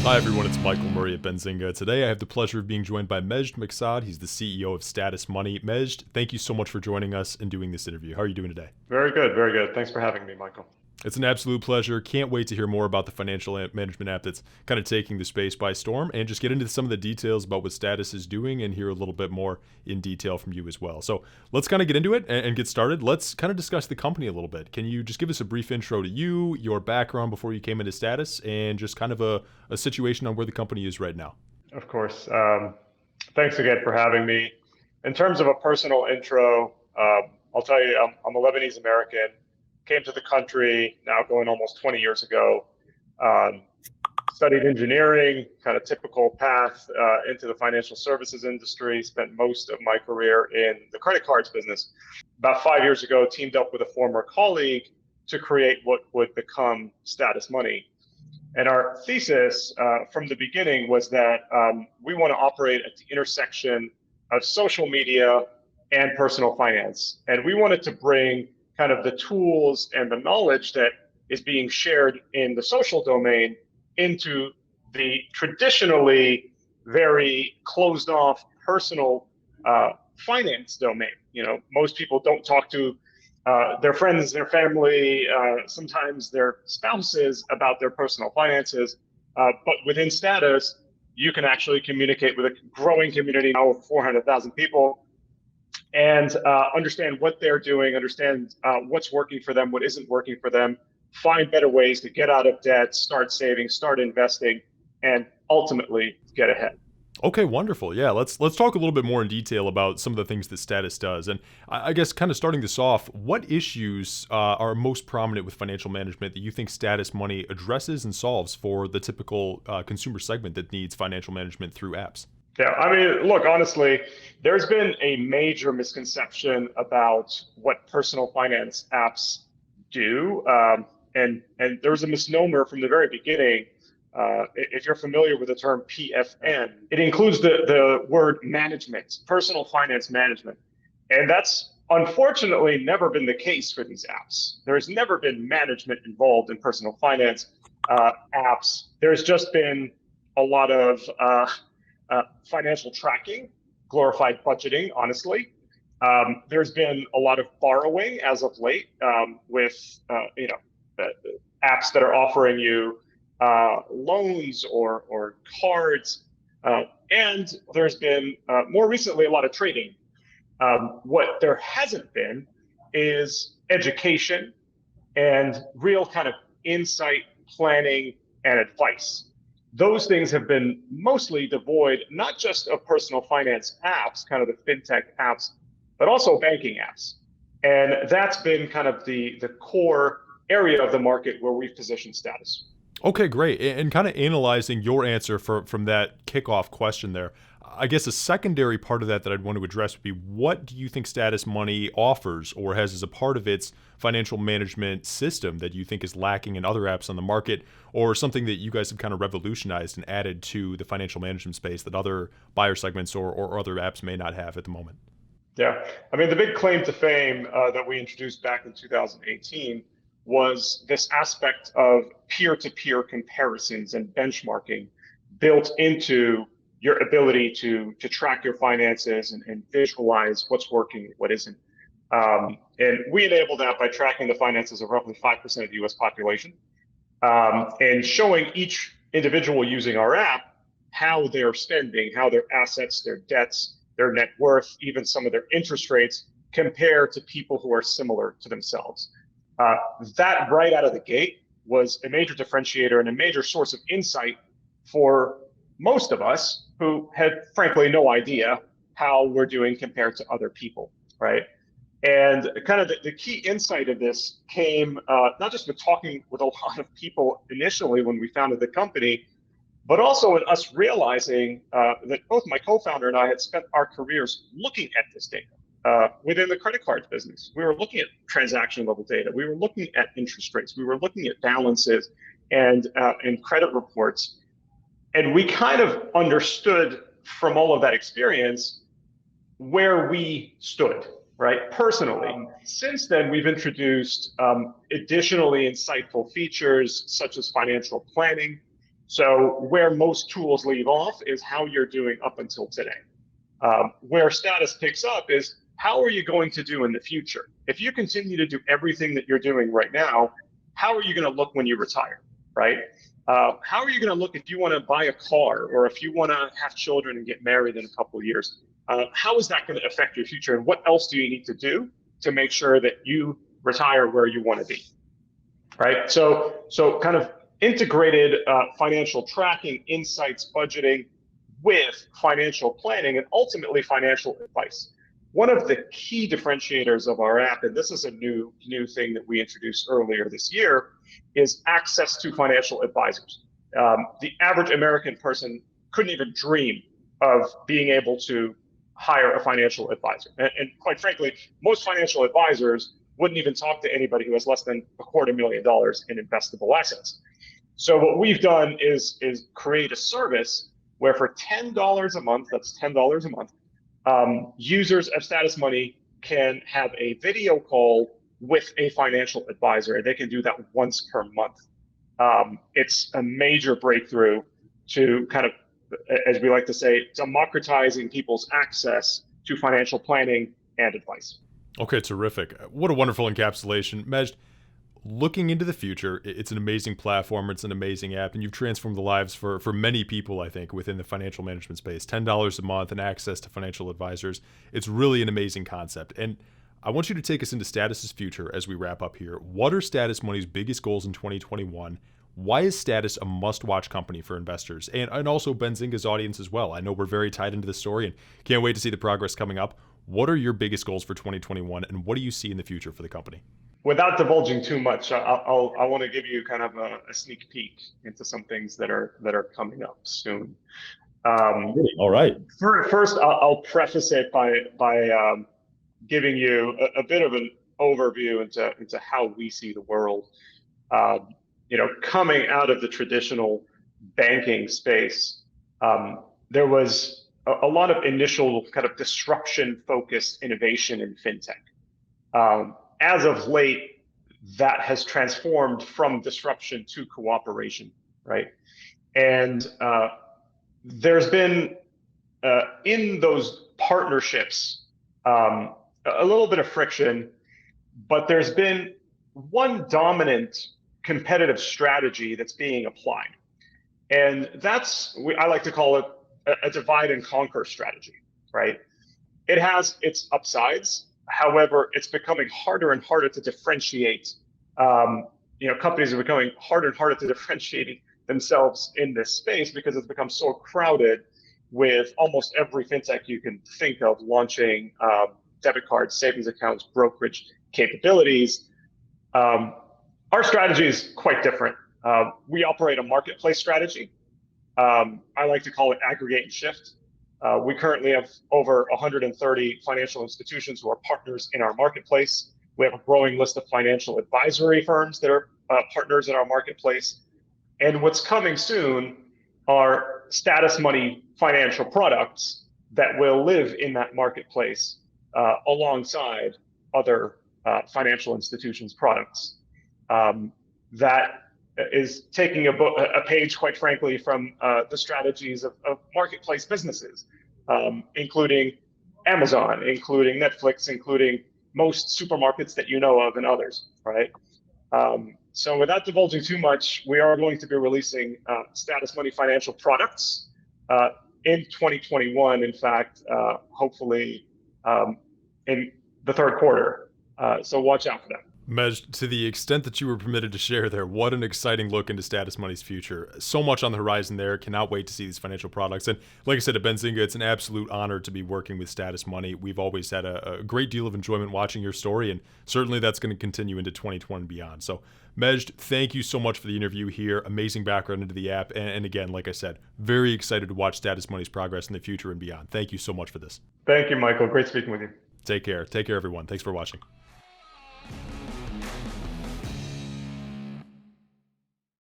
Hi everyone, it's Michael Murray at Benzinga. Today I have the pleasure of being joined by Majd Maksad. He's the CEO of Status Money. Majd, thank you so much for joining us and doing this interview. How are you doing today? Very good, very good. Thanks for having me, Michael. It's an absolute pleasure. Can't wait to hear more about the financial management app that's kind of taking the space by storm and just get into some of the details about what Status is doing and hear a little bit more in detail from you as well. So let's kind of get into it and get started. Let's kind of discuss the company a little bit. Can you just give us a brief intro to you, your background before you came into Status, and just kind of a situation on where the company is right now? Of course. Thanks again for having me. In terms of a personal intro, I'll tell you, I'm a Lebanese American. Came to the country now going almost 20 years ago. Studied engineering, kind of typical path into the financial services industry. Spent most of my career in the credit cards business. About 5 years ago, teamed up with a former colleague to create what would become Status Money. And our thesis from the beginning was that we want to operate at the intersection of social media and personal finance. And we wanted to bring kind of the tools and the knowledge that is being shared in the social domain into the traditionally very closed off personal finance domain. You know, most people don't talk to their friends, their family, sometimes their spouses about their personal finances. But within Status, you can actually communicate with a growing community now of 400,000 people and understand what they're doing, understand what's working for them, what isn't working for them, find better ways to get out of debt, start saving, start investing, and ultimately get ahead. Okay, wonderful. Yeah, let's talk a little bit more in detail about some of the things that Status does. And I guess kind of starting this off, what issues are most prominent with financial management that you think Status Money addresses and solves for the typical consumer segment that needs financial management through apps? Yeah, I mean, look, honestly, there's been a major misconception about what personal finance apps do. And there was a misnomer from the very beginning. If you're familiar with the term PFM, it includes the word management, personal finance management. And that's unfortunately never been the case for these apps. There's never been management involved in personal finance apps. There's just been a lot of financial tracking, glorified budgeting, honestly. There's been a lot of borrowing as of late with apps that are offering you loans or cards. And there's been more recently a lot of trading. What there hasn't been is education and real kind of insight, planning, and advice. Those things have been mostly devoid, not just of personal finance apps, kind of the fintech apps, but also banking apps. And that's been kind of the core area of the market where we've positioned Status. Okay, great. And kind of analyzing your answer from that kickoff question there, I guess a secondary part of that I'd want to address would be, what do you think Status Money offers or has as a part of its financial management system that you think is lacking in other apps on the market, or something that you guys have kind of revolutionized and added to the financial management space that other buyer segments or other apps may not have at the moment? Yeah, I mean, the big claim to fame that we introduced back in 2018 was this aspect of peer-to-peer comparisons and benchmarking built into your ability to track your finances and visualize what's working, what isn't. And we enable that by tracking the finances of roughly 5% of the US population and showing each individual using our app how they're spending, how their assets, their debts, their net worth, even some of their interest rates compare to people who are similar to themselves. That right out of the gate was a major differentiator and a major source of insight for most of us who had frankly no idea how we're doing compared to other people, right? And kind of the key insight of this came not just with talking with a lot of people initially when we founded the company, but also in us realizing that both my co-founder and I had spent our careers looking at this data. Within the credit cards business, we were looking at transaction level data. We were looking at interest rates. We were looking at balances and credit reports. And we kind of understood from all of that experience where we stood, right, personally. Since then, we've introduced additionally insightful features such as financial planning, So where most tools leave off is how you're doing up until today. Where status picks up is how are you going to do in the future? If you continue to do everything that you're doing right now, how are you going to look when you retire, right? How are you going to look if you want to buy a car or if you want to have children and get married in a couple of years? How is that going to affect your future? And what else do you need to do to make sure that you retire where you want to be, right? So kind of integrated financial tracking, insights, budgeting with financial planning and ultimately financial advice. One of the key differentiators of our app, and this is a new thing that we introduced earlier this year, is access to financial advisors. The average American person couldn't even dream of being able to hire a financial advisor. And quite frankly, most financial advisors wouldn't even talk to anybody who has less than $250,000 in investable assets. So what we've done is create a service where for $10 a month, that's $10 a month, users of Status Money can have a video call with a financial advisor, and they can do that once per month. It's a major breakthrough to kind of, as we like to say, democratizing people's access to financial planning and advice. Okay, terrific. What a wonderful encapsulation. Majd, looking into the future, it's an amazing platform, it's an amazing app, and you've transformed the lives for many people, I think, within the financial management space. $10 a month and access to financial advisors. It's really an amazing concept. And I want you to take us into Status's future as we wrap up here. What are Status Money's biggest goals in 2021? Why is Status a must-watch company for investors? And also Benzinga's audience as well. I know we're very tied into this story and can't wait to see the progress coming up. What are your biggest goals for 2021, and what do you see in the future for the company? Without divulging too much, I want to give you kind of a sneak peek into some things that are coming up soon. All right. First, I'll preface it by giving you a bit of an overview into how we see the world. Coming out of the traditional banking space, there was a lot of initial kind of disruption-focused innovation in fintech. As of late, that has transformed from disruption to cooperation, right? And there's been, in those partnerships, a little bit of friction, but there's been one dominant competitive strategy that's being applied. And I like to call it a divide and conquer strategy, right? It has its upsides. However, it's becoming harder and harder to differentiate. Companies are becoming harder and harder to differentiate themselves in this space because it's become so crowded with almost every fintech you can think of launching debit cards, savings accounts, brokerage capabilities. Our strategy is quite different. We operate a marketplace strategy. I like to call it aggregate and shift. We currently have over 130 financial institutions who are partners in our marketplace. We have a growing list of financial advisory firms that are partners in our marketplace. And what's coming soon are Status Money financial products that will live in that marketplace alongside other financial institutions' products. That is taking a page, quite frankly, from the strategies of marketplace businesses, including Amazon, including Netflix, including most supermarkets that you know of and others, right? So without divulging too much, we are going to be releasing Status Money financial products in 2021, in fact, hopefully in the third quarter. So watch out for that. Majd, to the extent that you were permitted to share there, what an exciting look into Status Money's future. So much on the horizon there. Cannot wait to see these financial products. And like I said, at Benzinga, it's an absolute honor to be working with Status Money. We've always had a great deal of enjoyment watching your story, and certainly that's going to continue into 2020 and beyond. So, Majd, thank you so much for the interview here. Amazing background into the app. And again, like I said, very excited to watch Status Money's progress in the future and beyond. Thank you so much for this. Thank you, Michael. Great speaking with you. Take care. Take care, everyone. Thanks for watching.